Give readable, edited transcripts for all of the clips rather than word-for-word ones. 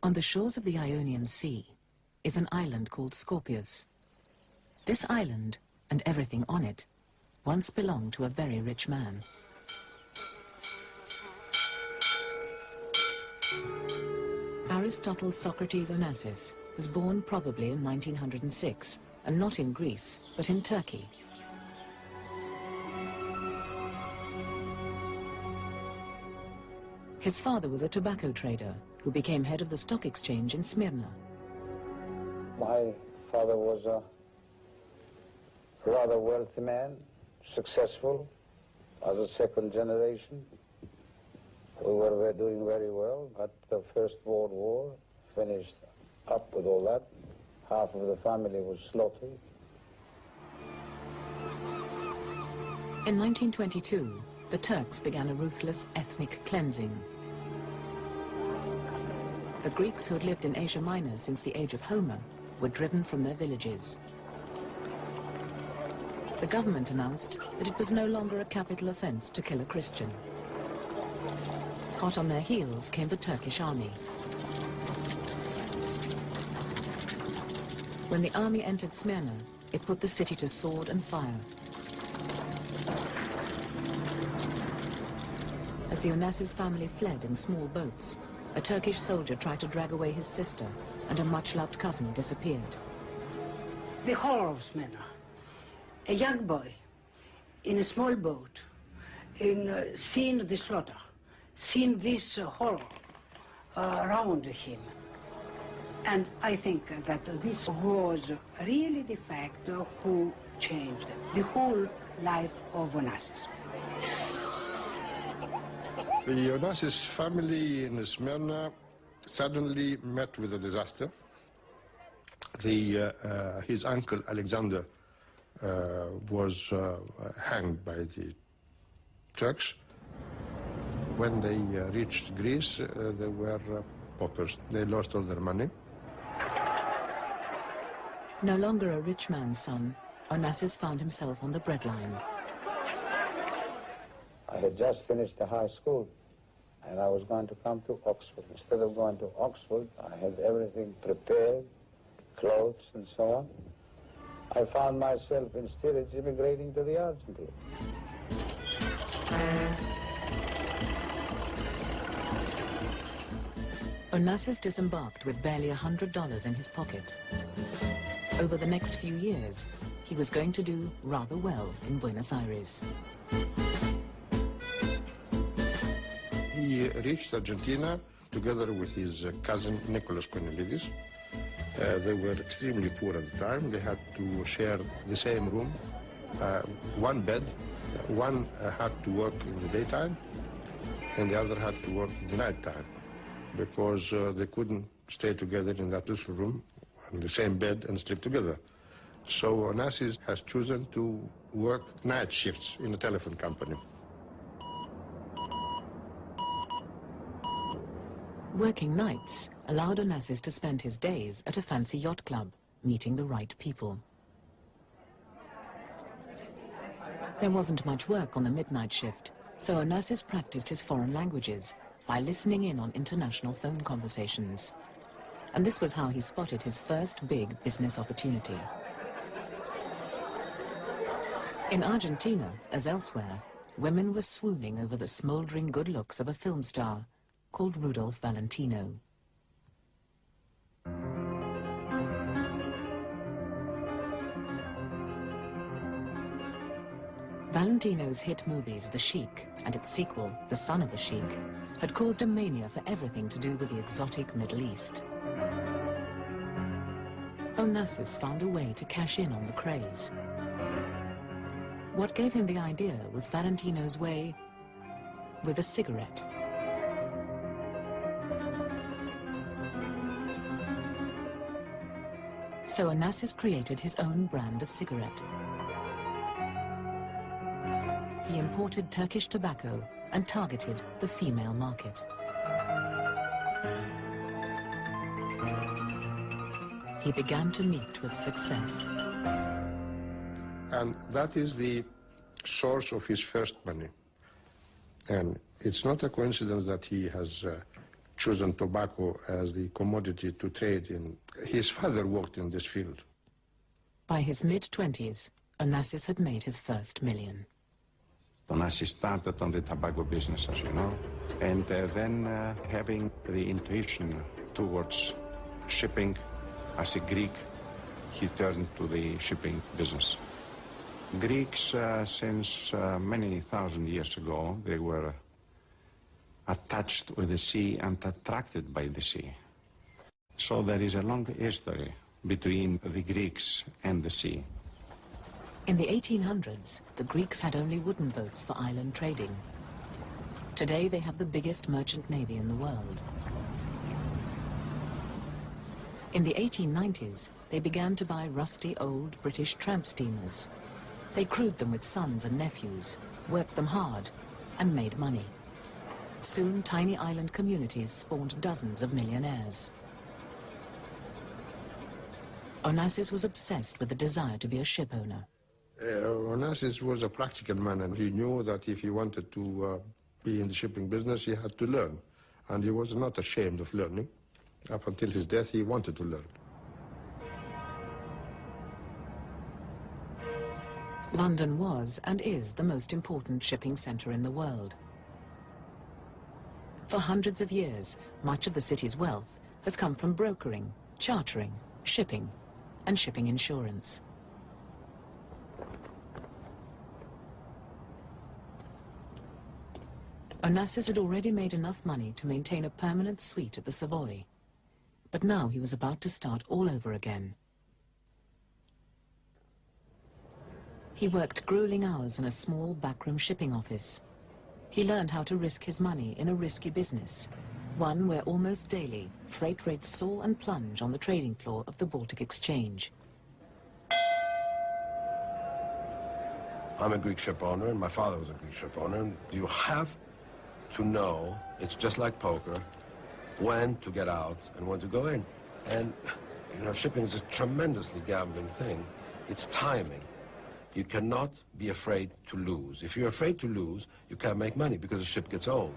On the shores of the Ionian Sea is an island called Scorpius. This island, and everything on it, once belonged to a very rich man. Aristotle Socrates Onassis was born probably in 1906, and not in Greece, but in Turkey. His father was a tobacco trader who became head of the stock exchange in Smyrna. My father was a rather wealthy man, successful as a second generation. We were doing very well, but the First World War finished up with all that. Half of the family was slaughtered. In 1922, the Turks began a ruthless ethnic cleansing. The Greeks who had lived in Asia Minor since the age of Homer were driven from their villages. The government announced that it was no longer a capital offense to kill a Christian. Hot on their heels came the Turkish army. When the army entered Smyrna, it put the city to sword and fire. As the Onassis family fled in small boats, a Turkish soldier tried to drag away his sister, and a much-loved cousin disappeared. The horror of Smyrna. A young boy in a small boat, seeing the slaughter, seeing this horror around him. And I think that this was really the fact who changed the whole life of Onassis. The Onassis family in Smyrna suddenly met with a disaster. His uncle Alexander was hanged by the Turks. When they reached Greece, they were paupers. They lost all their money. No longer a rich man's son, Onassis found himself on the breadline. I had just finished the high school, and I was going to come to Oxford. Instead of going to Oxford, I had everything prepared, clothes and so on. I found myself in steerage immigrating to the Argentine. Onassis disembarked with barely $100 in his pocket. Over the next few years, he was going to do rather well in Buenos Aires. He reached Argentina together with his cousin Nicholas Cornelides. They were extremely poor at the time. They had to share the same room, one bed. One had to work in the daytime, and the other had to work in the nighttime, because they couldn't stay together in that little room on the same bed and sleep together. So Onassis has chosen to work night shifts in a telephone company. Working nights allowed Onassis to spend his days at a fancy yacht club, meeting the right people. There wasn't much work on the midnight shift, so Onassis practiced his foreign languages by listening in on international phone conversations. And this was how he spotted his first big business opportunity. In Argentina, as elsewhere, women were swooning over the smoldering good looks of a film star called Rudolph Valentino. Valentino's hit movies The Sheik and its sequel, The Son of the Sheik, had caused a mania for everything to do with the exotic Middle East. Onassis found a way to cash in on the craze. What gave him the idea was Valentino's way with a cigarette. So Onassis created his own brand of cigarette. He imported Turkish tobacco and targeted the female market. He began to meet with success. And that is the source of his first money. And it's not a coincidence that he has chosen tobacco as the commodity to trade in. His father worked in this field. By his mid-20s, Onassis had made his first million. Onassis started on the tobacco business, as you know, and then having the intuition towards shipping as a Greek, he turned to the shipping business. Greeks, since many thousand years ago, they were attached with the sea and attracted by the sea. So there is a long history between the Greeks and the sea. In the 1800s, the Greeks had only wooden boats for island trading. Today they have the biggest merchant navy in the world. In the 1890s, they began to buy rusty old British tramp steamers. They crewed them with sons and nephews, worked them hard, and made money. Soon, tiny island communities spawned dozens of millionaires. Onassis was obsessed with the desire to be a ship owner. Onassis was a practical man, and he knew that if he wanted to be in the shipping business, he had to learn. And he was not ashamed of learning. Up until his death, he wanted to learn. London was and is the most important shipping centre in the world. For hundreds of years, much of the city's wealth has come from brokering, chartering, shipping, and shipping insurance. Onassis had already made enough money to maintain a permanent suite at the Savoy. But now he was about to start all over again. He worked grueling hours in a small backroom shipping office. He learned how to risk his money in a risky business, one where almost daily freight rates soar and plunge on the trading floor of the Baltic Exchange. I'm a Greek ship owner, and my father was a Greek ship owner. And you have to know, it's just like poker, when to get out and when to go in. And, you know, shipping is a tremendously gambling thing. It's timing. You cannot be afraid to lose. If you're afraid to lose, you can't make money because the ship gets old.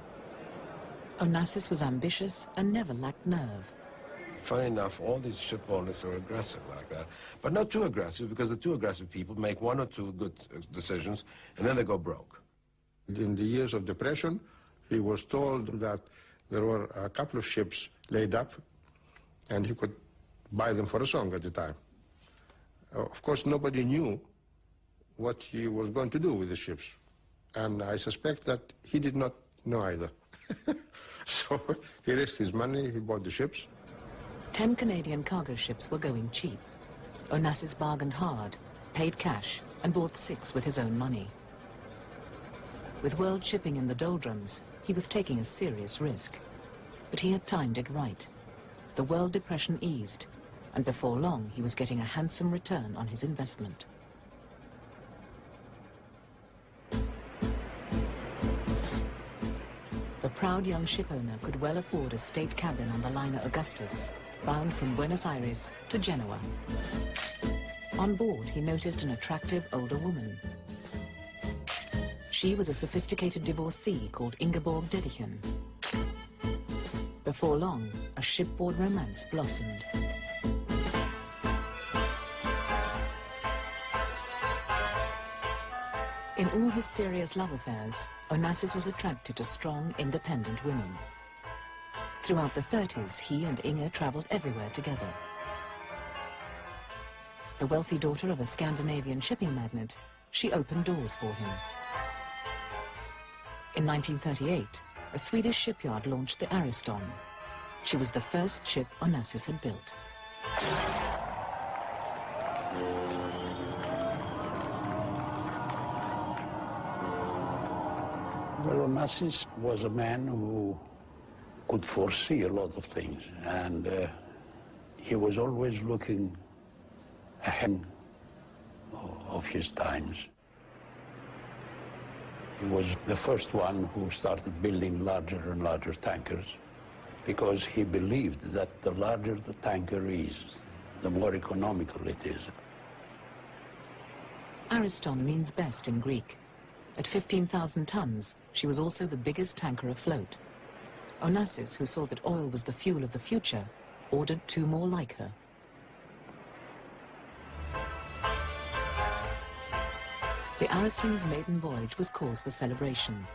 Onassis was ambitious and never lacked nerve. Funny enough, all these ship owners are aggressive like that. But not too aggressive, because the too aggressive people make one or two good decisions, and then they go broke. In the years of depression, he was told that there were a couple of ships laid up, and he could buy them for a song at the time. Of course, nobody knew what he was going to do with the ships. And I suspect that he did not know either. So he risked his money, he bought the ships. 10 Canadian cargo ships were going cheap. Onassis bargained hard, paid cash, and bought 6 with his own money. With world shipping in the doldrums, he was taking a serious risk. But he had timed it right. The world depression eased, and before long he was getting a handsome return on his investment. The proud young shipowner could well afford a state cabin on the liner Augustus, bound from Buenos Aires to Genoa. On board, he noticed an attractive older woman. She was a sophisticated divorcee called Ingeborg Dedichen. Before long, a shipboard romance blossomed. In all his serious love affairs, Onassis was attracted to strong, independent women. Throughout the 30s, he and Inge traveled everywhere together. The wealthy daughter of a Scandinavian shipping magnate, she opened doors for him. In 1938, a Swedish shipyard launched the Aristotle. She was the first ship Onassis had built. Well, Onassis was a man who could foresee a lot of things, and he was always looking ahead of his times. He was the first one who started building larger and larger tankers, because he believed that the larger the tanker is, the more economical it is. Ariston means best in Greek. At 15,000 tons, she was also the biggest tanker afloat. Onassis, who saw that oil was the fuel of the future, ordered 2 more like her. The Ariston's maiden voyage was cause for celebration.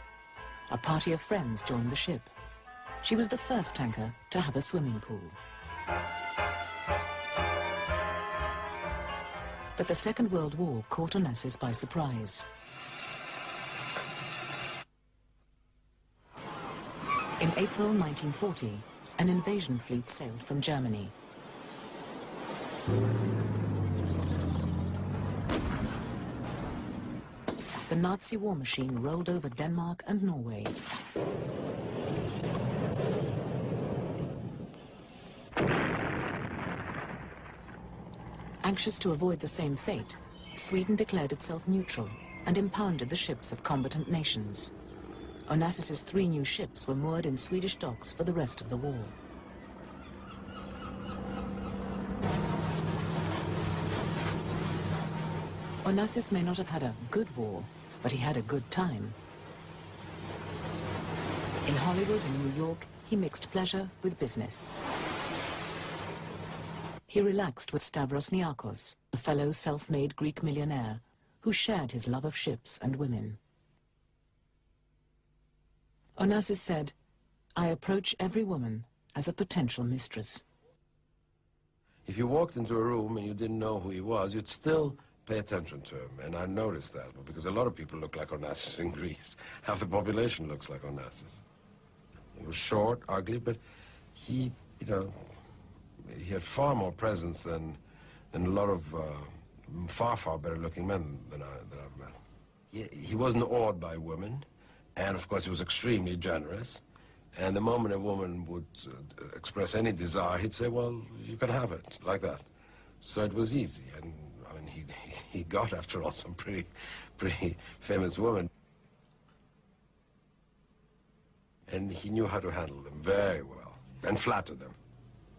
A party of friends joined the ship. She was the first tanker to have a swimming pool. But the Second World War caught Onassis by surprise. In April 1940, an invasion fleet sailed from Germany. The Nazi war machine rolled over Denmark and Norway. Anxious to avoid the same fate, Sweden declared itself neutral and impounded the ships of combatant nations. Onassis's 3 new ships were moored in Swedish docks for the rest of the war. Onassis may not have had a good war, but he had a good time. In Hollywood and New York, he mixed pleasure with business. He relaxed with Stavros Niarchos, a fellow self-made Greek millionaire, who shared his love of ships and women. Onassis said, "I approach every woman as a potential mistress." If you walked into a room and you didn't know who he was, you'd still pay attention to him. And I noticed that, because a lot of people look like Onassis in Greece. Half the population looks like Onassis. He was short, ugly, but he, he had far more presence than a lot of far, far better looking men that I've met. He wasn't awed by women, and of course he was extremely generous. And the moment a woman would express any desire, he'd say, well, you can have it, like that. So it was easy, and I mean, he got, after all, some pretty famous women. And he knew how to handle them very well, and flatter them.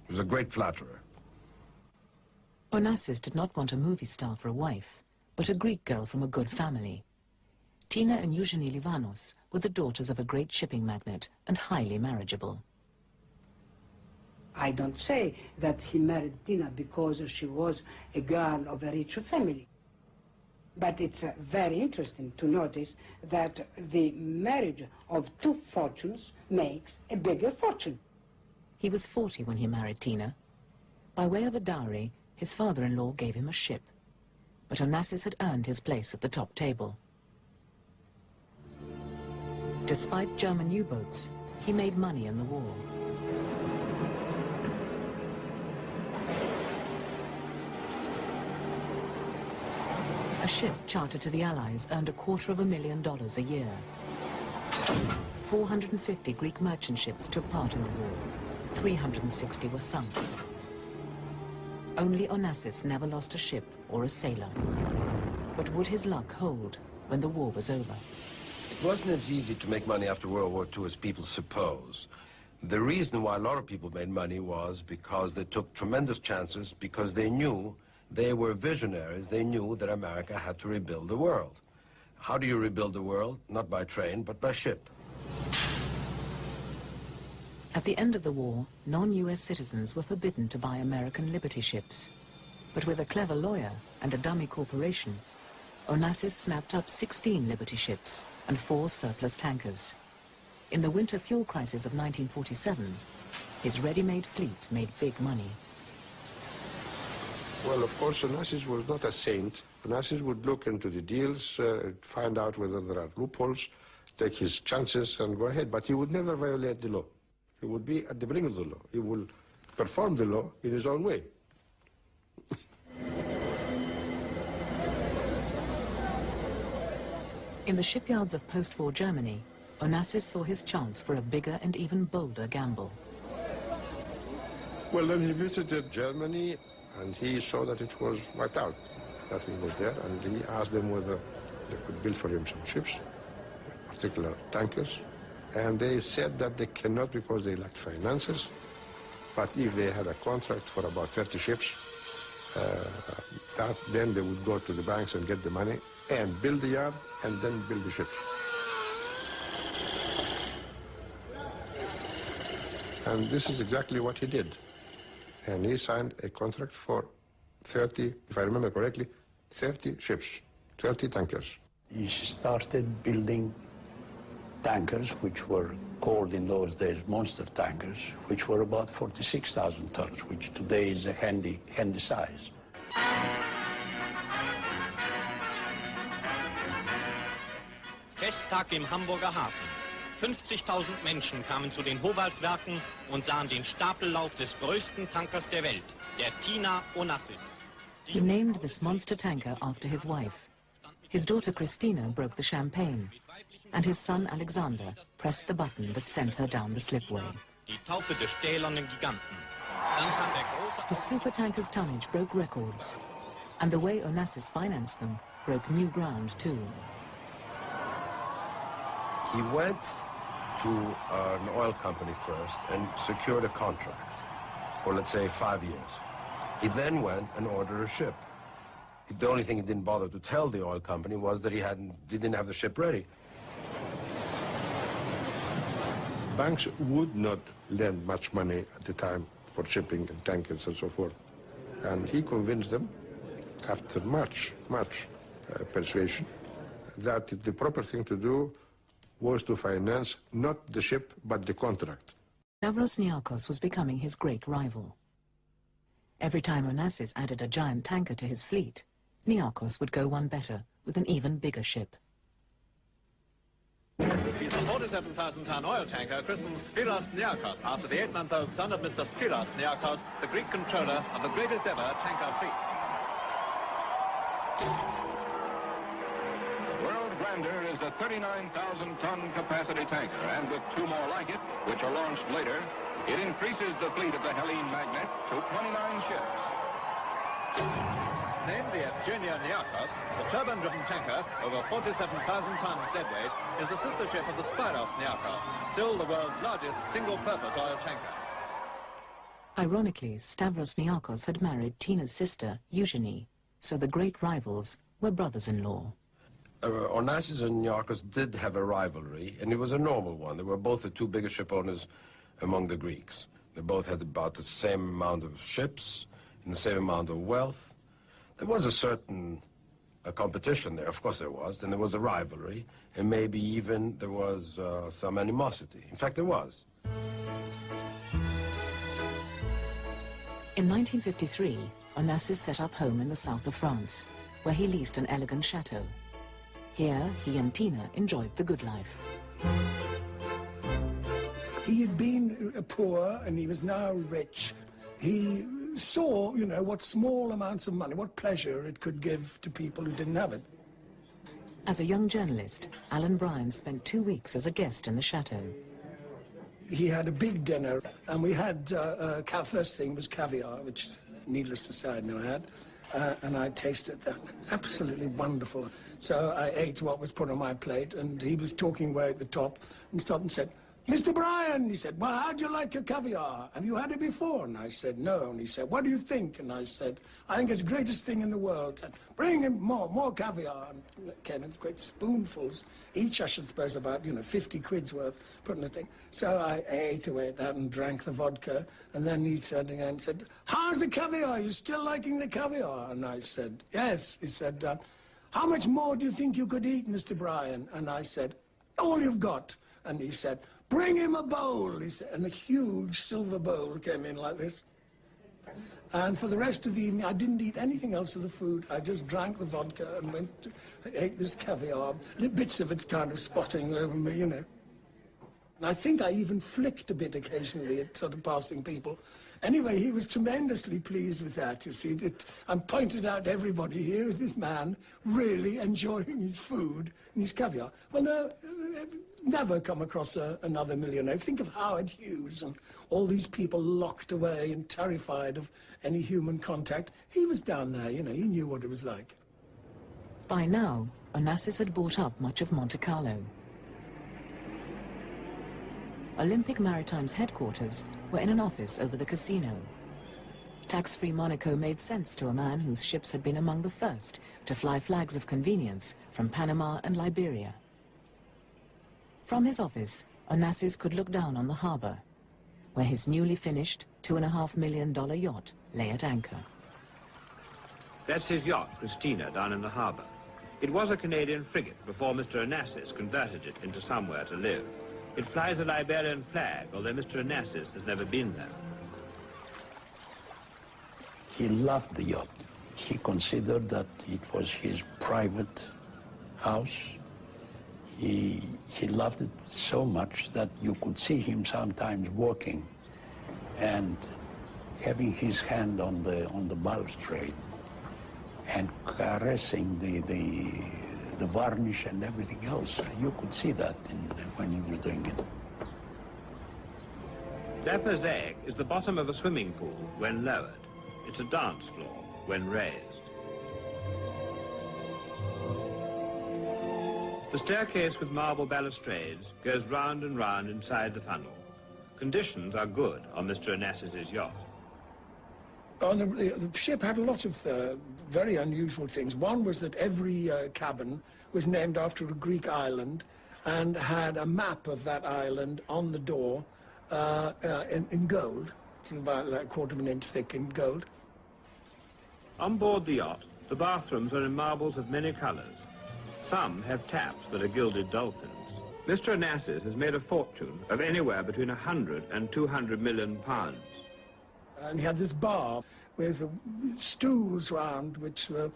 He was a great flatterer. Onassis did not want a movie star for a wife, but a Greek girl from a good family. Tina and Eugenie Livanos were the daughters of a great shipping magnate and highly marriageable. I don't say that he married Tina because she was a girl of a rich family. But it's very interesting to notice that the marriage of 2 fortunes makes a bigger fortune. He was 40 when he married Tina. By way of a dowry, his father-in-law gave him a ship. But Onassis had earned his place at the top table. Despite German U-boats, he made money in the war. A ship chartered to the Allies earned $250,000 a year. 450 Greek merchant ships took part in the war. 360 were sunk. Only Onassis never lost a ship or a sailor. But would his luck hold when the war was over? It wasn't as easy to make money after World War II as people suppose. The reason why a lot of people made money was because they took tremendous chances, because they knew they were visionaries. They knew that America had to rebuild the world. How do you rebuild the world? Not by train, but by ship. At the end of the war, non-US citizens were forbidden to buy American Liberty ships. But with a clever lawyer and a dummy corporation, Onassis snapped up 16 Liberty ships and 4 surplus tankers. In the winter fuel crisis of 1947, his ready-made fleet made big money. Well, of course, Onassis was not a saint. Onassis would look into the deals, find out whether there are loopholes, take his chances and go ahead. But he would never violate the law. He would be at the brink of the law. He will perform the law in his own way. In the shipyards of post-war Germany, Onassis saw his chance for a bigger and even bolder gamble. Well, then he visited Germany, and he saw that it was wiped out. Nothing was there, and he asked them whether they could build for him some ships, in particular tankers. And they said that they cannot because they lacked finances. But if they had a contract for about 30 ships, then they would go to the banks and get the money and build the yard and then build the ships. And this is exactly what he did. And he signed a contract for 30, if I remember correctly, 30 ships, 30 tankers. He started building tankers, which were called in those days monster tankers, which were about 46,000 tons, which today is a handy size. Festtag im Hamburger Hafen. 50.000 Menschen kamen zu den Howaldswerken und sahen den Stapellauf des größten Tankers der Welt, der Aristotle Onassis. He named this monster tanker after his wife. His daughter Christina broke the champagne, and his son Alexander pressed the button that sent her down the slipway. Die Taufe des stählernen Giganten. Dann kam der große... His supertanker's tonnage broke records, and the way Onassis financed them broke new ground too. He went to an oil company first and secured a contract for, let's say, 5 years. He then went and ordered a ship. The only thing he didn't bother to tell the oil company was that he didn't have the ship ready. Banks would not lend much money at the time for shipping and tankers and so forth. And he convinced them, after much persuasion, that the proper thing to do was to finance not the ship, but the contract. Stavros Niarchos was becoming his great rival. Every time Onassis added a giant tanker to his fleet, Niarchos would go one better with an even bigger ship. He's a 47,000-ton oil tanker christened Stavros Niarchos, after the 8-month-old son of Mr. Stavros Niarchos, the Greek controller of the greatest ever tanker fleet. World Grandeur is a 39,000-ton capacity tanker, and with 2 more like it, which are launched later, it increases the fleet of the Hellene Magnet to 29 ships. Named the Evgenia Niarchos, the turbine-driven tanker, over 47,000 tons deadweight, is the sister ship of the Spiros Niarchos, still the world's largest single-purpose oil tanker. Ironically, Stavros Niarchos had married Tina's sister, Eugenie, so the great rivals were brothers-in-law. Onassis and Niarchos did have a rivalry, and it was a normal one. They were both the 2 biggest ship owners among the Greeks. They both had about the same amount of ships and the same amount of wealth. There was a certain competition there, of course there was, and there was a rivalry, and maybe even there was some animosity. In fact, there was. In 1953, Onassis set up home in the south of France, where he leased an elegant chateau. Here, he and Tina enjoyed the good life. He had been poor and he was now rich. He saw, you know, what small amounts of money, what pleasure it could give to people who didn't have it. As a young journalist, Alan Bryan spent 2 weeks as a guest in the chateau. He had a big dinner, and we had, first thing was caviar, which, needless to say, I'd never had. And I tasted that. Absolutely wonderful. So I ate what was put on my plate, and he was talking way at the top, and stopped and said, "Mr. Bryan," he said, "well, how'd you like your caviar? Have you had it before?" And I said, "No." And he said, "What do you think?" And I said, "I think it's the greatest thing in the world. And bring him more caviar." And it came in great spoonfuls, each, I should suppose, about, 50 quid's worth, put in the thing. So I ate away at that and drank the vodka. And then he said again, "How's the caviar? Are you still liking the caviar?" And I said, "Yes." He said, "How much more do you think you could eat, Mr. Bryan?" And I said, "All you've got." And he said, "Bring him a bowl," he said, and a huge silver bowl came in like this. And for the rest of the evening, I didn't eat anything else of the food. I just drank the vodka and ate this caviar, bits of it kind of spotting over me, And I think I even flicked a bit occasionally at sort of passing people. Anyway, he was tremendously pleased with that, you see. And pointed out to everybody, here is this man really enjoying his food and his caviar. Well, no, never come across another millionaire. Think of Howard Hughes and all these people locked away and terrified of any human contact. He was down there, he knew what it was like. By now, Onassis had bought up much of Monte Carlo. Olympic Maritime's headquarters were in an office over the casino. Tax-free Monaco made sense to a man whose ships had been among the first to fly flags of convenience from Panama and Liberia. From his office, Onassis could look down on the harbour, where his newly finished $2.5 million yacht lay at anchor. That's his yacht, Christina, down in the harbour. It was a Canadian frigate before Mr. Onassis converted it into somewhere to live. It flies a Liberian flag, although Mr. Onassis has never been there. He loved the yacht. He considered that it was his private house. He loved it so much that you could see him sometimes walking and having his hand on the balustrade and caressing the varnish and everything else. You could see that when he was doing it. Dapper's egg is the bottom of a swimming pool when lowered. It's a dance floor when raised. The staircase with marble balustrades goes round and round inside the funnel. Conditions are good on Mr. Onassis's yacht. The ship had a lot of very unusual things. One was that every cabin was named after a Greek island and had a map of that island on the door in gold, about like a quarter of an inch thick in gold. On board the yacht, the bathrooms are in marbles of many colours. Some have taps that are gilded dolphins. Mr. Onassis has made a fortune of anywhere between 100 and 200 million pounds. And he had this bar with stools round, which were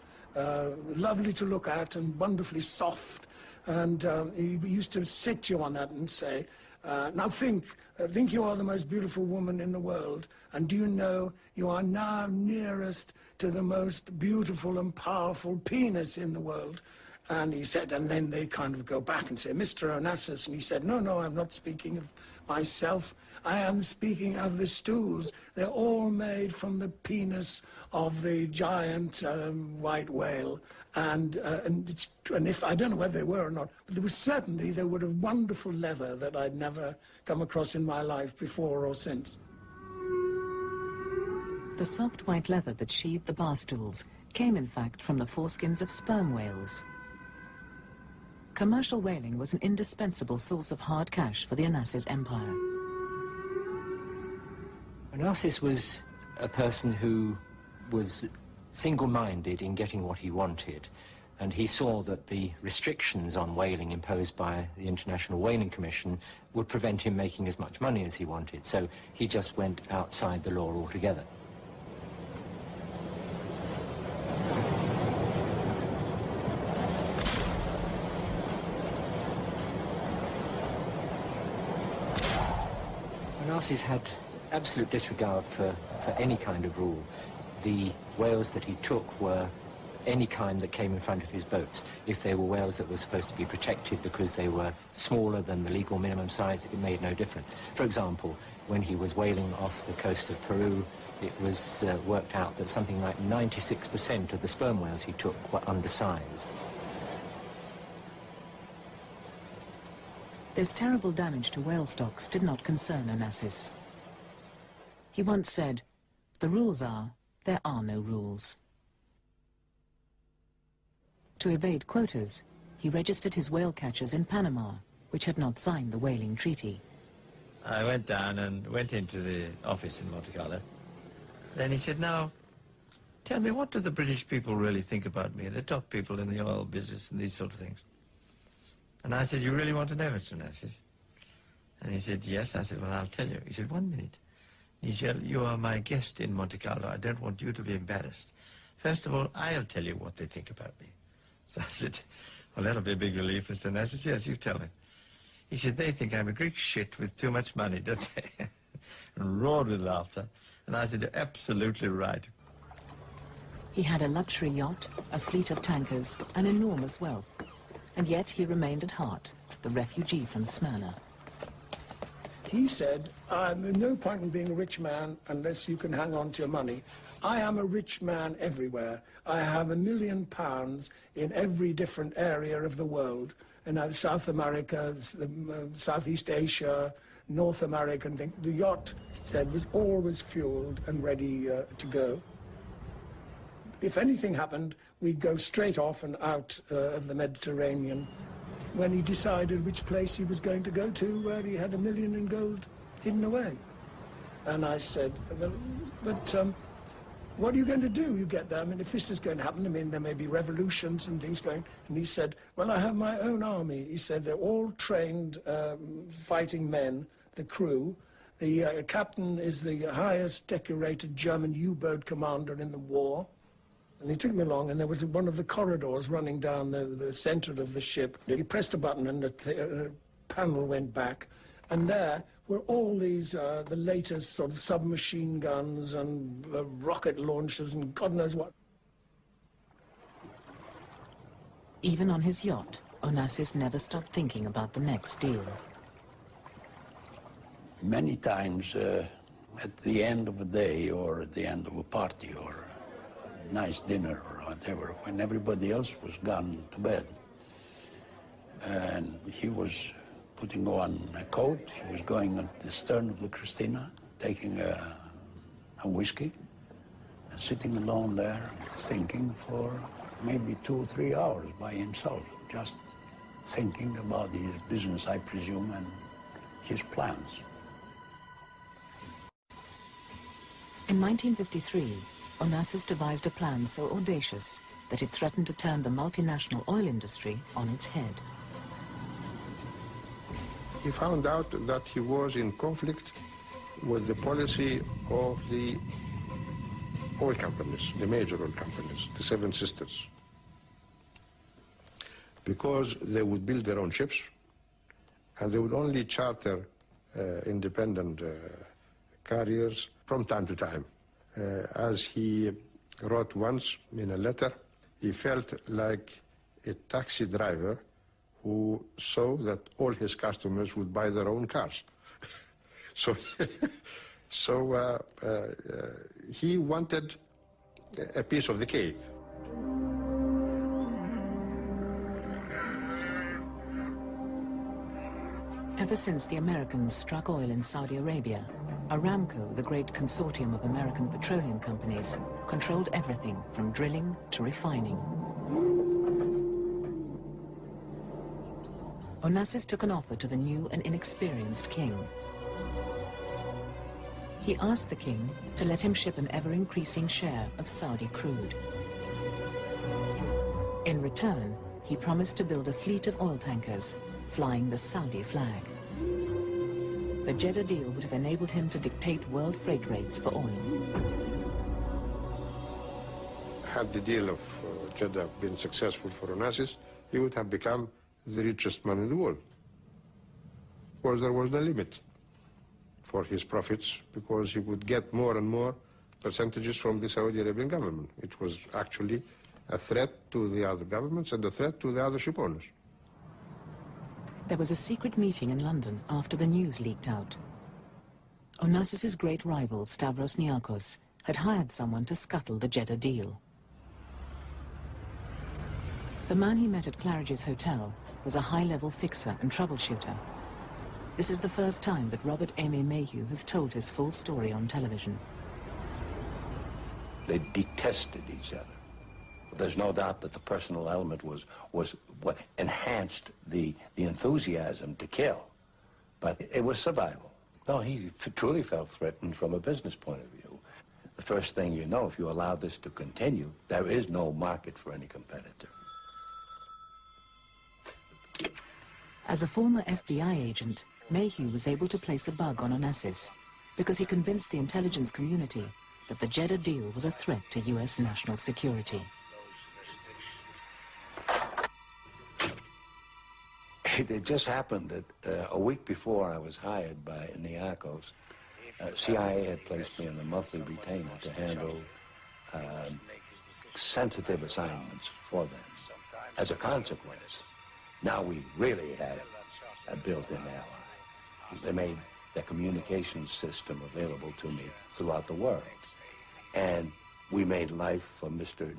lovely to look at and wonderfully soft. And he used to sit you on that and say, now think you are the most beautiful woman in the world, and do you know you are now nearest to the most beautiful and powerful penis in the world? And he said, and then they kind of go back and say, Mr. Onassis, and he said, no, I'm not speaking of myself. I am speaking of the stools. They're all made from the penis of the giant white whale. And if I don't know whether they were or not, but there were of wonderful leather that I'd never come across in my life before or since. The soft white leather that sheathed the bar stools came, in fact, from the foreskins of sperm whales. Commercial whaling was an indispensable source of hard cash for the Onassis empire. Onassis was a person who was single-minded in getting what he wanted, and he saw that the restrictions on whaling imposed by the International Whaling Commission would prevent him making as much money as he wanted, so he just went outside the law altogether. Onassis had absolute disregard for any kind of rule. The whales that he took were any kind that came in front of his boats. If they were whales that were supposed to be protected because they were smaller than the legal minimum size, it made no difference. For example, when he was whaling off the coast of Peru, it was worked out that something like 96% of the sperm whales he took were undersized. This terrible damage to whale stocks did not concern Onassis. He once said, "The rules are, there are no rules." To evade quotas, he registered his whale catchers in Panama, which had not signed the whaling treaty. I went down and went into the office in Monte Carlo. Then he said, "Now, tell me, what do the British people really think about me, the top people in the oil business and these sort of things?" And I said, "You really want to know, Mr. Onassis?" And he said, "Yes." I said, "Well, I'll tell you." He said, "1 minute. Nigel, you are my guest in Monte Carlo. I don't want you to be embarrassed. First of all, I'll tell you what they think about me." So I said, "Well, that'll be a big relief, Mr. Onassis. Yes, you tell me." He said, "They think I'm a Greek shit with too much money, don't they?" And roared with laughter. And I said, "You're absolutely right." He had a luxury yacht, a fleet of tankers, and enormous wealth. And yet he remained at heart, the refugee from Smyrna. He said, "There's no point in being a rich man unless you can hang on to your money. I am a rich man everywhere. I have £1 million in every different area of the world. And South America, Southeast Asia, North America, and things." The yacht, he said, was always fueled and ready to go. If anything happened, we'd go straight off and out of the Mediterranean. When he decided which place he was going to go to, where he had $1 million in gold hidden away. And I said, well, but what are you going to do? You get there. I mean, if this is going to happen, I mean, there may be revolutions and things going. And he said, well, I have my own army. He said, they're all trained fighting men, the crew. The captain is the highest decorated German U-boat commander in the war. And he took me along, and there was one of the corridors running down the center of the ship. He pressed a button, and the panel went back. And there were all these, the latest sort of submachine guns and rocket launchers and God knows what. Even on his yacht, Onassis never stopped thinking about the next deal. Many times at the end of a day or at the end of a party or a nice dinner or whatever, when everybody else was gone to bed, and he was putting on a coat, he was going at the stern of the Christina, taking a whiskey, and sitting alone there, thinking for maybe 2 or 3 hours by himself, just thinking about his business, I presume, and his plans. In 1953, Onassis devised a plan so audacious that it threatened to turn the multinational oil industry on its head. He found out that he was in conflict with the policy of the oil companies, the major oil companies, the Seven Sisters, because they would build their own ships and they would only charter independent carriers from time to time. As he wrote once in a letter, he felt like a taxi driver who saw that all his customers would buy their own cars. So he wanted a piece of the cake. Ever since the Americans struck oil in Saudi Arabia, Aramco, the great consortium of American petroleum companies, controlled everything from drilling to refining. Onassis took an offer to the new and inexperienced king. He asked the king to let him ship an ever-increasing share of Saudi crude. In return, he promised to build a fleet of oil tankers flying the Saudi flag. The Jeddah deal would have enabled him to dictate world freight rates for oil. Had the deal of Jeddah been successful for Onassis, he would have become the richest man in the world. Because there was no limit for his profits, because he would get more and more percentages from the Saudi Arabian government. It was actually a threat to the other governments and a threat to the other ship owners. There was a secret meeting in London after the news leaked out. Onassis's great rival, Stavros Niarchos, had hired someone to scuttle the Jeddah deal. The man he met at Claridge's hotel was a high-level fixer and troubleshooter. This is the first time that Robert Aimé Mayhew has told his full story on television. They detested each other. There's no doubt that the personal element was what enhanced the enthusiasm to kill, but it was survival. No, he truly felt threatened from a business point of view. The first thing you know, if you allow this to continue, there is no market for any competitor. As a former FBI agent, Mayhew was able to place a bug on Onassis because he convinced the intelligence community that the Jeddah deal was a threat to U.S. national security. It just happened that a week before I was hired by Niarchos, CIA had placed me on a monthly retainer to handle sensitive assignments for them. As a consequence, now we really had a built-in ally. They made their communications system available to me throughout the world. And we made life for Mr.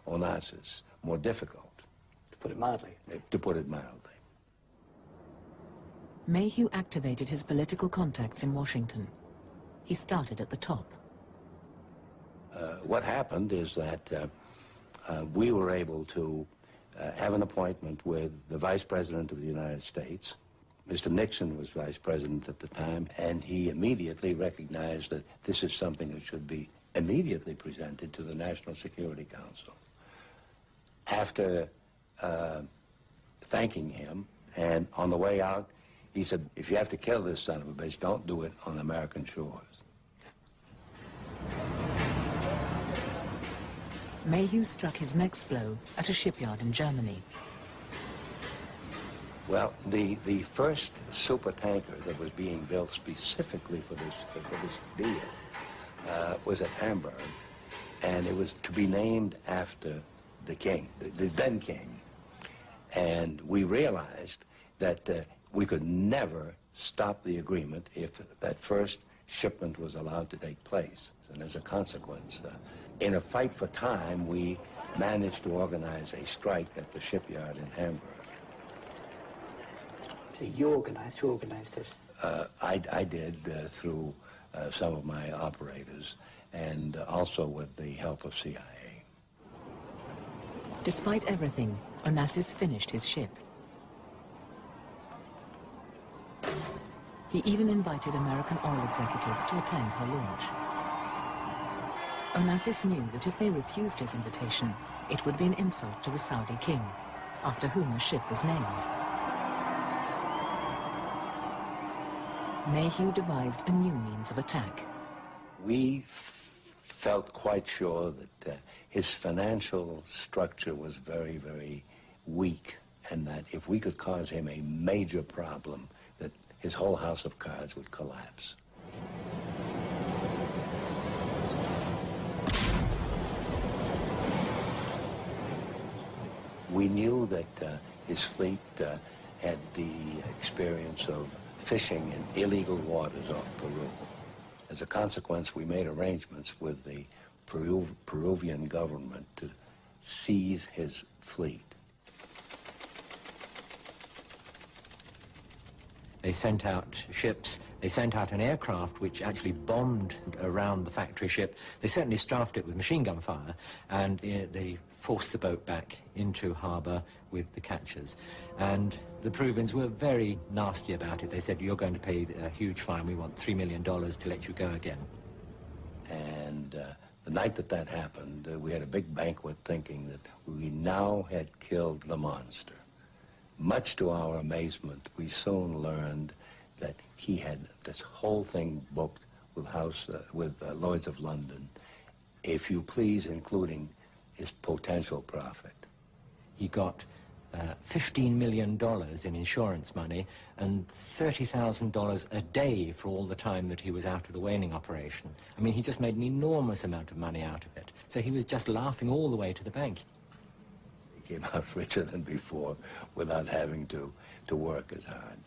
Onassis more difficult. To put it mildly. To put it mildly. Mayhew activated his political contacts in Washington. He started at the top. What happened is that we were able to have an appointment with the Vice President of the United States, Mr. Nixon was vice president at the time, and he immediately recognized that this is something that should be immediately presented to the National Security Council. After thanking him, and on the way out, he said, if you have to kill this son of a bitch, don't do it on American shores. Mayhew struck his next blow at a shipyard in Germany. Well, the first supertanker that was being built specifically for this deal was at Hamburg, and it was to be named after the king, the then king. And we realized that we could never stop the agreement if that first shipment was allowed to take place. And as a consequence, in a fight for time, we managed to organize a strike at the shipyard in Hamburg. You organized it? I did through some of my operators, and also with the help of CIA. Despite everything, Onassis finished his ship. He even invited American oil executives to attend her launch. Onassis knew that if they refused his invitation, it would be an insult to the Saudi king, after whom the ship was named. Mayhew devised a new means of attack. We felt quite sure that his financial structure was very, very weak, and that if we could cause him a major problem, that his whole house of cards would collapse. We knew that his fleet had the experience of fishing in illegal waters off Peru. As a consequence, we made arrangements with the Peruvian government to seize his fleet. They sent out ships, they sent out an aircraft which actually bombed around the factory ship. They certainly strafed it with machine gun fire, and they forced the boat back into harbour with the catchers. And the Peruvians were very nasty about it. They said, you're going to pay a huge fine, we want $3 million to let you go again. And the night that happened, we had a big banquet thinking that we now had killed the monster. Much to our amazement, we soon learned that he had this whole thing booked with Lloyd's of London, if you please, including his potential profit. He got $15 million in insurance money and $30,000 a day for all the time that he was out of the whaling operation. I mean, he just made an enormous amount of money out of it. So he was just laughing all the way to the bank. He came out richer than before without having to work as hard.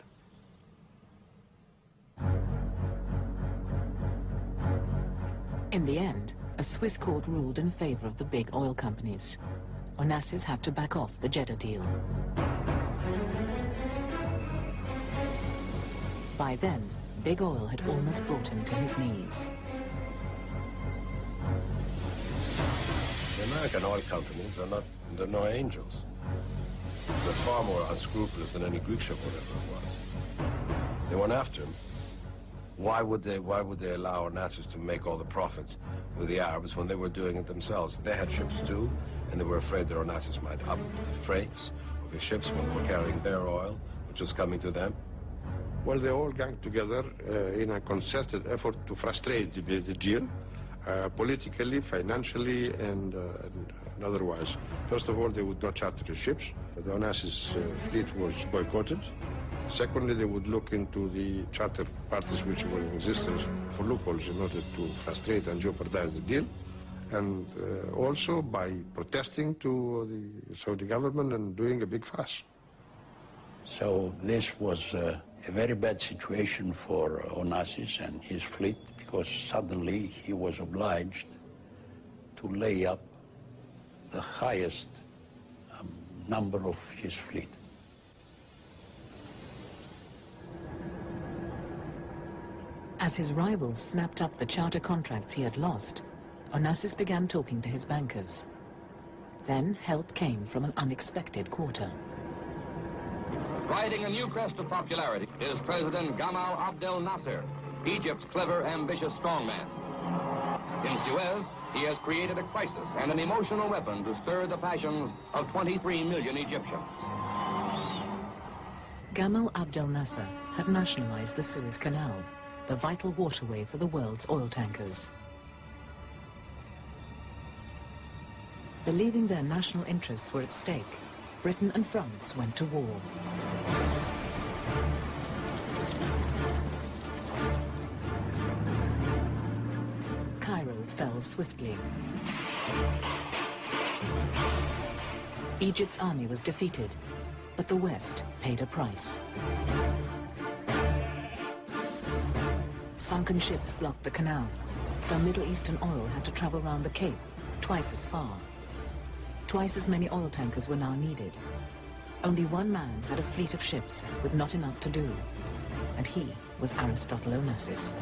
In the end, a Swiss court ruled in favor of the big oil companies. Onassis had to back off the Jeddah deal. By then, big oil had almost brought him to his knees. The American oil companies they're no angels. They're far more unscrupulous than any Greek ship, whatever it was. They went after him. Why would they allow Onassis to make all the profits with the Arabs when they were doing it themselves? They had ships too, and they were afraid that Onassis might up the freights of his ships when they were carrying their oil, which was coming to them. Well, they all gang together in a concerted effort to frustrate the deal, politically, financially, and otherwise. First of all, they would not charter the ships. The Onassis fleet was boycotted. Secondly, they would look into the charter parties which were in existence for loopholes in order to frustrate and jeopardize the deal. And also by protesting to the Saudi government and doing a big fuss. So this was a very bad situation for Onassis and his fleet, because suddenly he was obliged to lay up the highest number of his fleet. As his rivals snapped up the charter contracts he had lost, Onassis began talking to his bankers. Then help came from an unexpected quarter. Riding a new crest of popularity is President Gamal Abdel Nasser, Egypt's clever, ambitious strongman. In Suez, he has created a crisis and an emotional weapon to stir the passions of 23 million Egyptians. Gamal Abdel Nasser had nationalized the Suez Canal, the vital waterway for the world's oil tankers. Believing their national interests were at stake, Britain and France went to war. Cairo fell swiftly. Egypt's army was defeated, but the West paid a price. Sunken ships blocked the canal, so Middle Eastern oil had to travel round the Cape, twice as far. Twice as many oil tankers were now needed. Only one man had a fleet of ships with not enough to do, and he was Aristotle Onassis.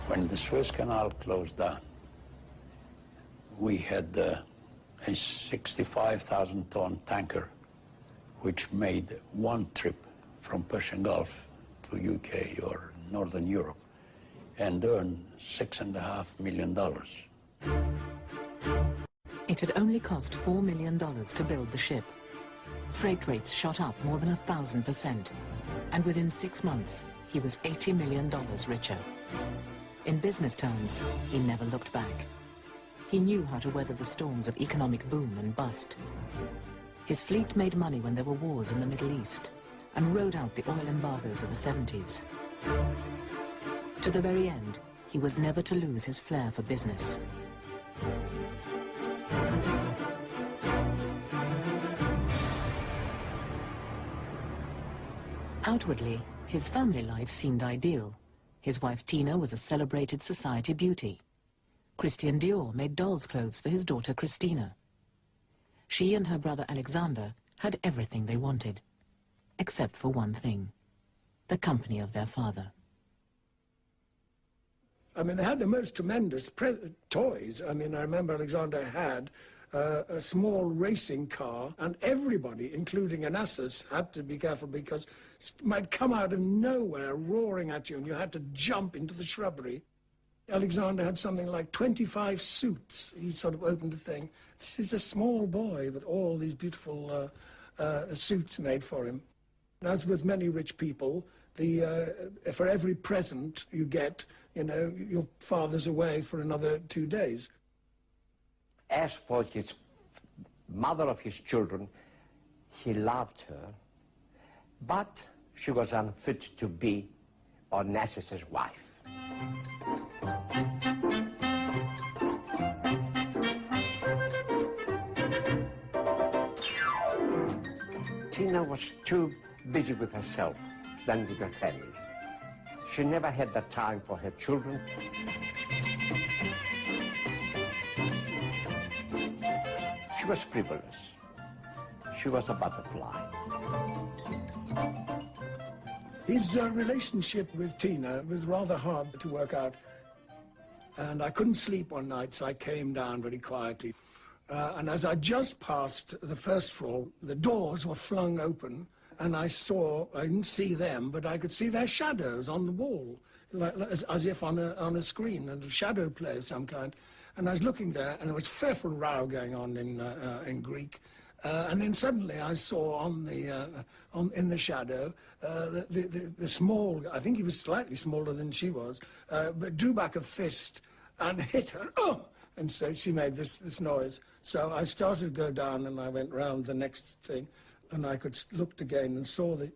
When the Suez Canal closed down, we had a 65,000-ton tanker which made one trip from Persian Gulf to UK or Northern Europe and earned $6.5 million. It had only cost $4 million to build the ship. Freight rates shot up more than 1,000%, and within 6 months, he was $80 million richer. In business terms, he never looked back. He knew how to weather the storms of economic boom and bust. His fleet made money when there were wars in the Middle East, and rode out the oil embargoes of the 70s. To the very end, he was never to lose his flair for business. Outwardly, his family life seemed ideal. His wife Tina was a celebrated society beauty. Christian Dior made doll's clothes for his daughter Christina. She and her brother Alexander had everything they wanted, except for one thing: the company of their father. I mean, they had the most tremendous toys. I mean, I remember Alexander had a small racing car, and everybody, including Onassis, had to be careful because it might come out of nowhere roaring at you, and you had to jump into the shrubbery. Alexander had something like 25 suits. He sort of opened the thing. This is a small boy with all these beautiful suits made for him. As with many rich people, for every present you get, you know, your father's away for another 2 days. As for his mother of his children, he loved her, but she was unfit to be Onassis's wife. Tina was too busy with herself than with her family. She never had the time for her children. She was frivolous. She was a butterfly. His relationship with Tina was rather hard to work out. And I couldn't sleep one night, so I came down very quietly. And as I just passed the first floor, the doors were flung open, and I didn't see them, but I could see their shadows on the wall, as if on a screen, and a shadow play of some kind. And I was looking there, and there was fearful row going on in Greek. And then suddenly I saw in the shadow the small, I think he was slightly smaller than she was, but drew back a fist and hit her. Oh! And so she made this noise. So I started to go down, and I went round the next thing, and I looked again and saw the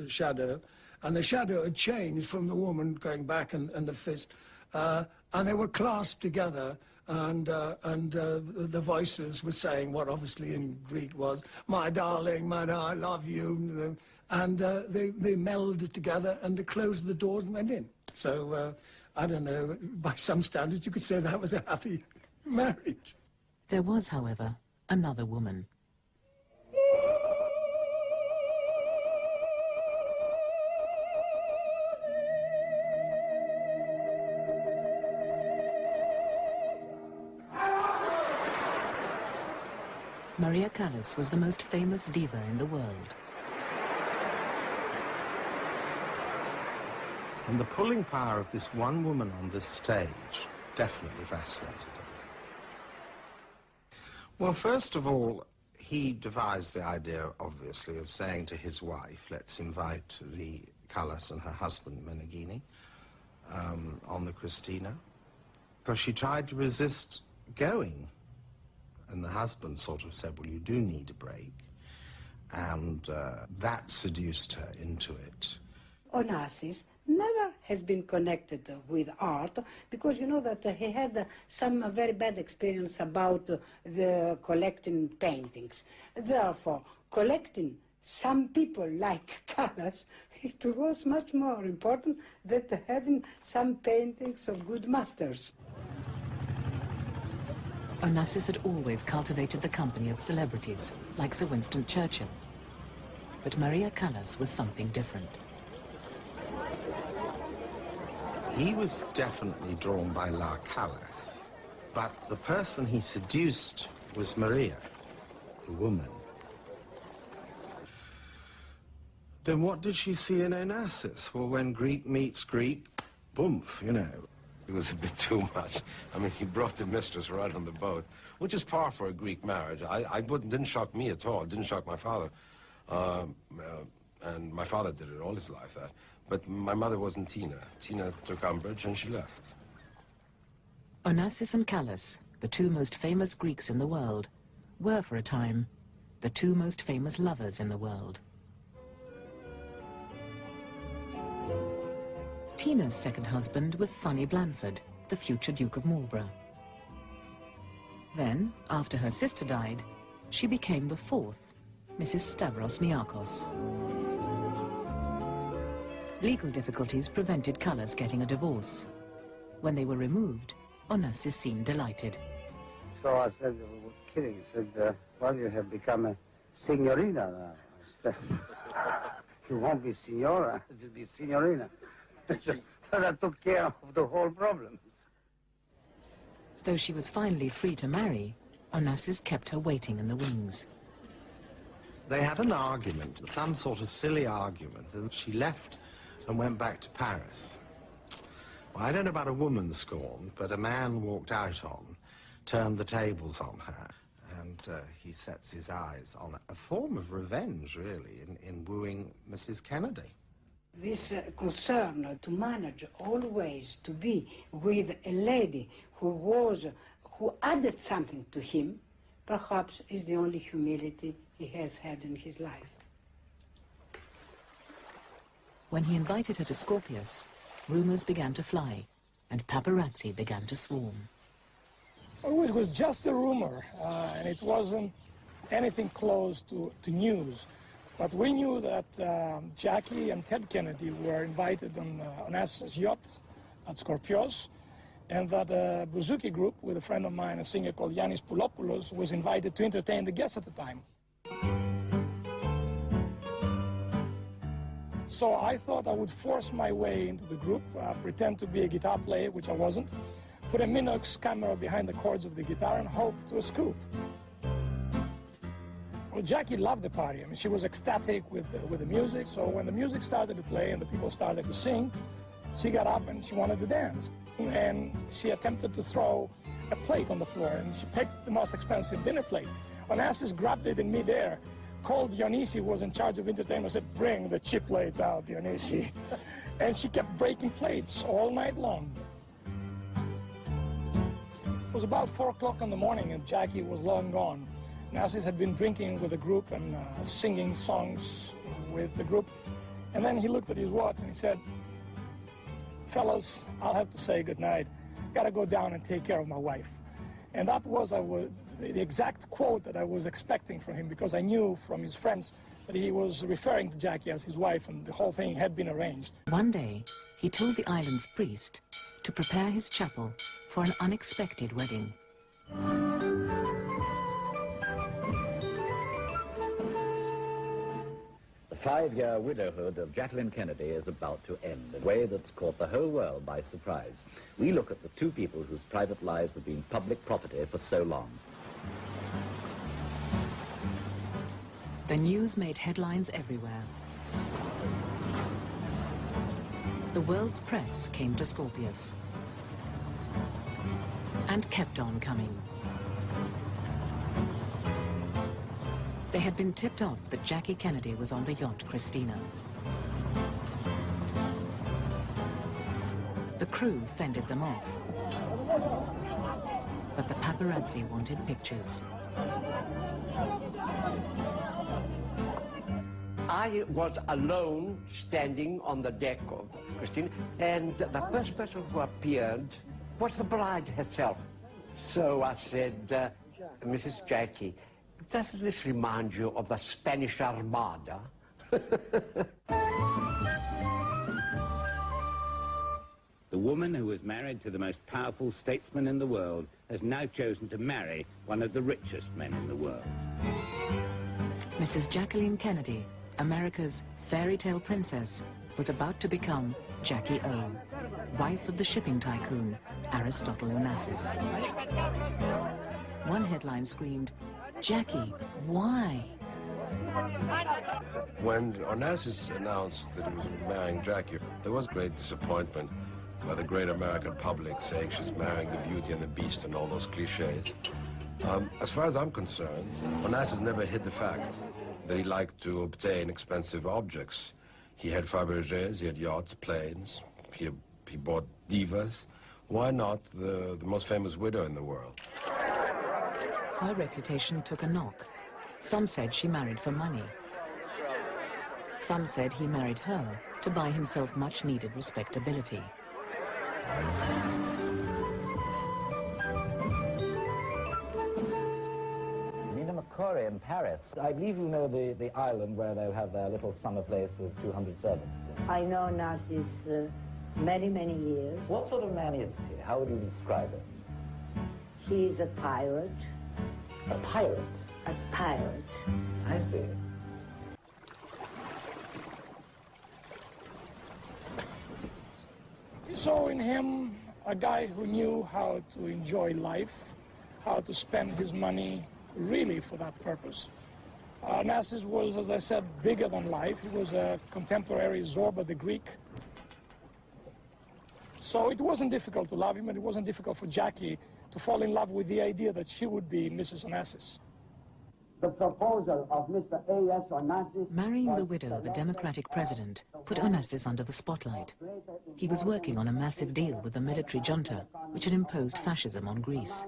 shadow. And the shadow had changed from the woman going back and the fist. And they were clasped together, and the voices were saying what obviously in Greek was, "My darling, I love you." And they melded together, and they closed the doors and went in. So I don't know, by some standards you could say that was a happy marriage. There was, however, another woman. Maria Callas was the most famous diva in the world. And the pulling power of this one woman on this stage definitely fascinated him. Well, first of all, he devised the idea, obviously, of saying to his wife, let's invite the Callas and her husband, Meneghini, on the Christina, because she tried to resist going. And the husband sort of said, well, you do need a break. And that seduced her into it. Onassis never has been connected with art because you know that he had some very bad experience about the collecting paintings. Therefore, collecting some people like Callas, it was much more important than having some paintings of good masters. Onassis had always cultivated the company of celebrities, like Sir Winston Churchill. But Maria Callas was something different. He was definitely drawn by La Callas, but the person he seduced was Maria, the woman. Then what did she see in Onassis? Well, when Greek meets Greek, boomf, you know. It was a bit too much. I mean, he brought the mistress right on the boat, which is par for a Greek marriage. Didn't shock me at all. It didn't shock my father. And my father did it all his life, that. But my mother wasn't Tina. Tina took umbrage and she left. Onassis and Callas, the two most famous Greeks in the world, were for a time the two most famous lovers in the world. Tina's second husband was Sonny Blandford, the future Duke of Marlborough. Then, after her sister died, she became the fourth, Mrs. Stavros Niarchos. Legal difficulties prevented Callas getting a divorce. When they were removed, Onassis seemed delighted. So I said, we were kidding. He said, well, you have become a signorina now. I said, you won't be signora, you'll be signorina. So that took care of the whole problem. Though she was finally free to marry, Onassis kept her waiting in the wings. They had an argument, some sort of silly argument, and she left and went back to Paris. Well, I don't know about a woman scorned, but a man walked out on, turned the tables on her, and he sets his eyes on a form of revenge, really, in wooing Mrs. Kennedy. This concern to manage always to be with a lady who added something to him, perhaps is the only humility he has had in his life. When he invited her to Scorpius, rumors began to fly, and paparazzi began to swarm. Oh, it was just a rumor, and it wasn't anything close to news. But we knew that Jackie and Ted Kennedy were invited on Onassis' yacht at Scorpios, and that a bouzouki group with a friend of mine, a singer called Yannis Poulopoulos, was invited to entertain the guests at the time. So I thought I would force my way into the group, pretend to be a guitar player, which I wasn't, put a Minox camera behind the chords of the guitar and hope to a scoop. Well, Jackie loved the party. I mean, she was ecstatic with the music, so when the music started to play and the people started to sing, she got up and she wanted to dance. And she attempted to throw a plate on the floor, and she picked the most expensive dinner plate. Onassis grabbed it in midair, called Dionysi, who was in charge of entertainment, said, bring the cheap plates out, Dionysi. And she kept breaking plates all night long. It was about 4 o'clock in the morning, and Jackie was long gone. Onassis had been drinking with the group and singing songs with the group. And then he looked at his watch and he said, fellas, I'll have to say goodnight. Gotta go down and take care of my wife. And that was the exact quote that I was expecting from him, because I knew from his friends that he was referring to Jackie as his wife, and the whole thing had been arranged. One day, he told the island's priest to prepare his chapel for an unexpected wedding. The 5-year widowhood of Jacqueline Kennedy is about to end in a way that's caught the whole world by surprise. We look at the two people whose private lives have been public property for so long. The news made headlines everywhere. The world's press came to Scorpius and kept on coming. They had been tipped off that Jackie Kennedy was on the yacht Christina. The crew fended them off, but the paparazzi wanted pictures. I was alone standing on the deck of Christina, and the first person who appeared was the bride herself. So I said, Mrs. Jackie, doesn't this remind you of the Spanish Armada? The woman who was married to the most powerful statesman in the world has now chosen to marry one of the richest men in the world. Mrs. Jacqueline Kennedy, America's fairy tale princess, was about to become Jackie O, wife of the shipping tycoon, Aristotle Onassis. One headline screamed, "Jackie, why?" When Onassis announced that he was marrying Jackie, there was great disappointment by the great American public, saying she's marrying the Beauty and the Beast and all those cliches. As far as I'm concerned, Onassis never hid the fact that he liked to obtain expensive objects. He had Fabergés, he had yachts, planes, he bought divas. Why not the most famous widow in the world? Her reputation took a knock. Some said she married for money. Some said he married her to buy himself much-needed respectability. Nina McCory in Paris. I believe you know the island where they'll have their little summer place with 200 servants. I know Onassis many, many years. What sort of man is he? How would you describe him? He's a pirate. A pirate? A pirate. I see. He saw in him a guy who knew how to enjoy life, how to spend his money really for that purpose. Onassis was, as I said, bigger than life. He was a contemporary Zorba the Greek. So it wasn't difficult to love him, and it wasn't difficult for Jackie to fall in love with the idea that she would be Mrs. Onassis. The proposal of Mr. A.S. Onassis... Marrying the widow of a Democratic president put Onassis under the spotlight. He was working on a massive deal with the military junta, which had imposed fascism on Greece.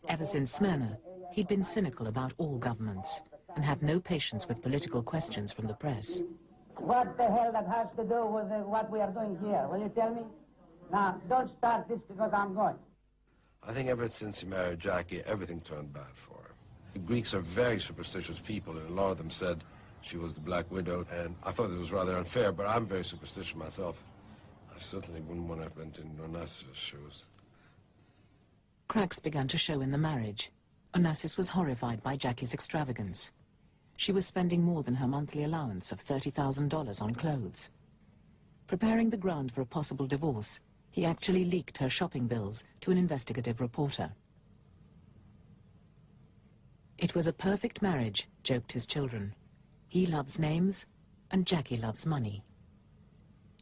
Ever since Smyrna, he'd been cynical about all governments and had no patience with political questions from the press. What the hell that has to do with what we are doing here? Will you tell me? Now, don't start this because I'm going. I think ever since he married Jackie, everything turned bad for him. The Greeks are very superstitious people, and a lot of them said she was the Black Widow, and I thought it was rather unfair, but I'm very superstitious myself. I certainly wouldn't want to have been in Onassis' shoes. Cracks began to show in the marriage. Onassis was horrified by Jackie's extravagance. She was spending more than her monthly allowance of $30,000 on clothes. Preparing the ground for a possible divorce, he actually leaked her shopping bills to an investigative reporter. It was a perfect marriage, joked his children. He loves names, and Jackie loves money.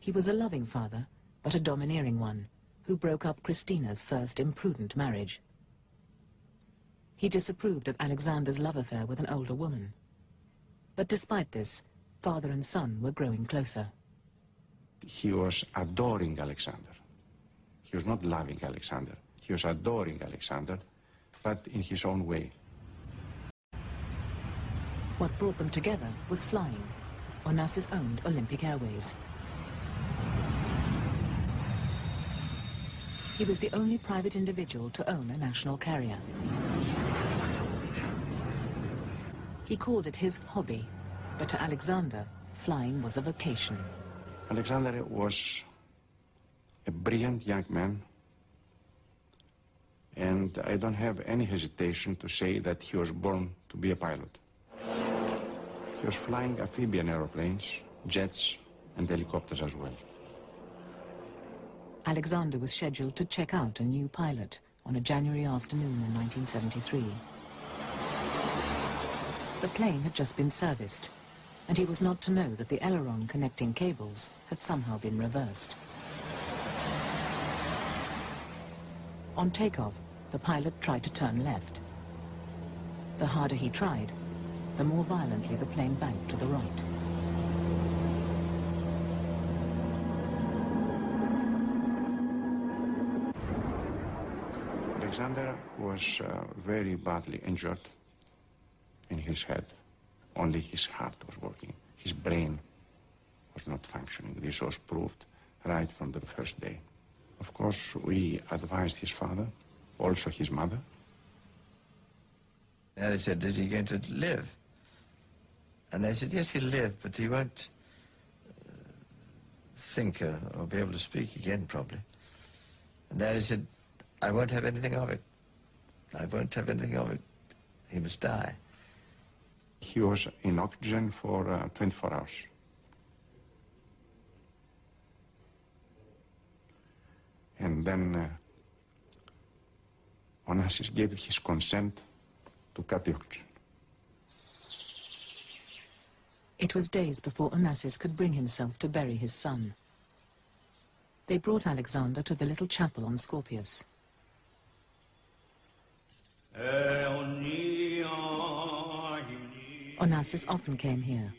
He was a loving father, but a domineering one, who broke up Christina's first imprudent marriage. He disapproved of Alexander's love affair with an older woman. But despite this, father and son were growing closer. He was adoring Alexander. He was not loving Alexander. He was adoring Alexander, but in his own way. What brought them together was flying. Onassis owned Olympic Airways. He was the only private individual to own a national carrier. He called it his hobby, but to Alexander, flying was a vocation. Alexander was a brilliant young man, and I don't have any hesitation to say that he was born to be a pilot. He was flying amphibian aeroplanes, jets, and helicopters as well. Alexander was scheduled to check out a new pilot on a January afternoon in 1973. The plane had just been serviced, and he was not to know that the aileron connecting cables had somehow been reversed. On takeoff, the pilot tried to turn left. The harder he tried, the more violently the plane banked to the right. Alexander was very badly injured in his head. Only his heart was working. His brain was not functioning. This was proved right from the first day. Of course, we advised his father, also his mother. And they said, is he going to live? And they said, yes, he'll live, but he won't think or be able to speak again, probably. And Daddy said, I won't have anything of it. I won't have anything of it. He must die. He was in oxygen for 24 hours. And then Onassis gave his consent to cut the oxygen. It was days before Onassis could bring himself to bury his son. They brought Alexander to the little chapel on Scorpius. Onassis often came here.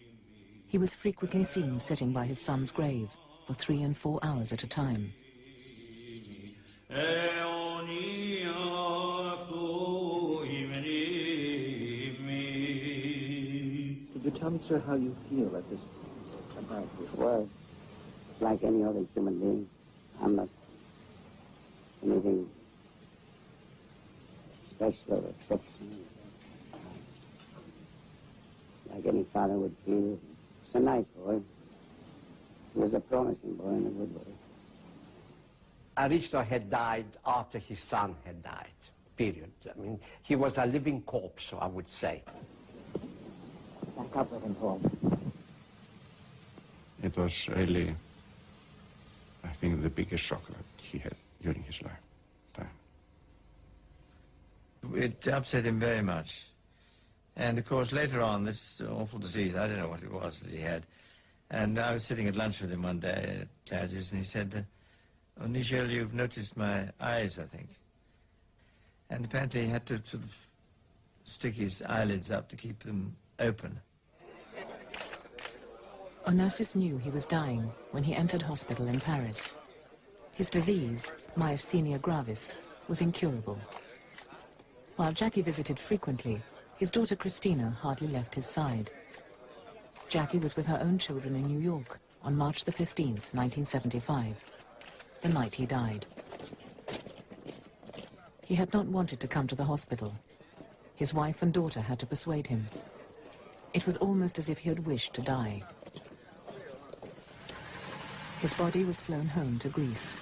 He was frequently seen sitting by his son's grave for 3 and 4 hours at a time. Could you tell me, sir, how you feel about this? Well, like any other human being, I'm not anything special or exceptional. Like any father would feel. He's a nice boy. He was a promising boy and a good boy. Aristotle had died after his son had died, period. I mean, he was a living corpse, I would say. Back up with him, Paul. It was really, I think, the biggest shock that he had during his lifetime. It upset him very much. And, of course, later on, this awful disease, I don't know what it was that he had. And I was sitting at lunch with him one day at Claridge's, and he said, oh, Nigel, you've noticed my eyes, I think. And apparently he had to sort of stick his eyelids up to keep them open. Onassis knew he was dying when he entered hospital in Paris. His disease, myasthenia gravis, was incurable. While Jackie visited frequently, his daughter Christina hardly left his side. Jackie was with her own children in New York on March the 15th, 1975, the night he died. He had not wanted to come to the hospital. His wife and daughter had to persuade him. It was almost as if he had wished to die. His body was flown home to Greece.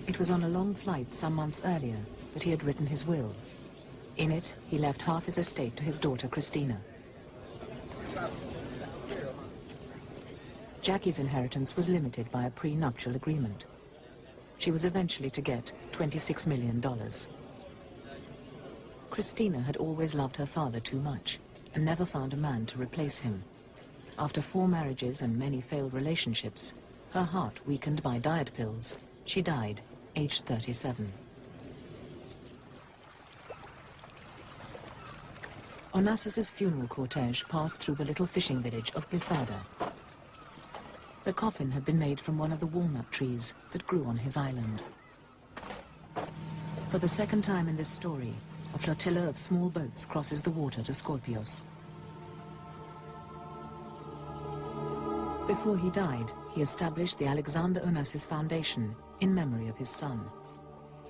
It was on a long flight some months earlier that he had written his will. In it, he left half his estate to his daughter Christina. Jackie's inheritance was limited by a prenuptial agreement. She was eventually to get $26 million. Christina had always loved her father too much and never found a man to replace him. After 4 marriages and many failed relationships, her heart weakened by diet pills, she died, aged 37. Onassis's funeral cortege passed through the little fishing village of Glyfada. The coffin had been made from one of the walnut trees that grew on his island. For the second time in this story, a flotilla of small boats crosses the water to Scorpios. Before he died, he established the Alexander Onassis Foundation in memory of his son.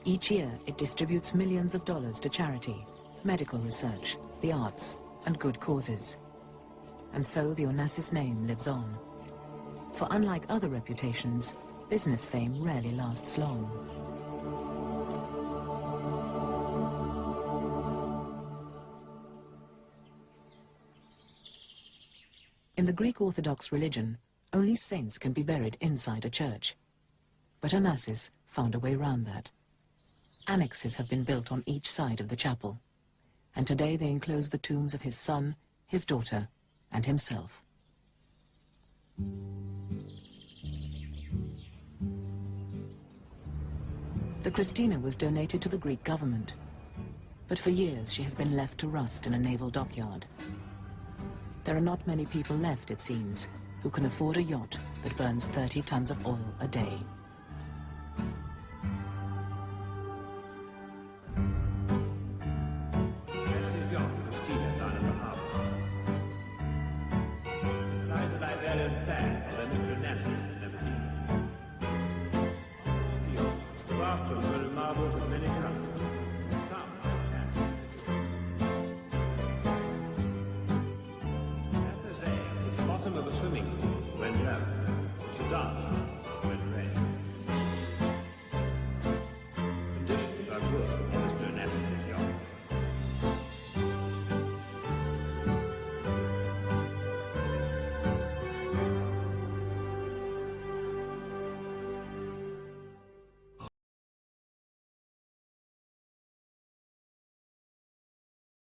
Each year, it distributes millions of dollars to charity, medical research, the arts, and good causes. And so the Onassis name lives on. For unlike other reputations, business fame rarely lasts long. In the Greek Orthodox religion, only saints can be buried inside a church. But Onassis found a way round that. Annexes have been built on each side of the chapel, and today they enclose the tombs of his son, his daughter, and himself. The Christina was donated to the Greek government, but for years she has been left to rust in a naval dockyard. There are not many people left, it seems, who can afford a yacht that burns 30 tons of oil a day.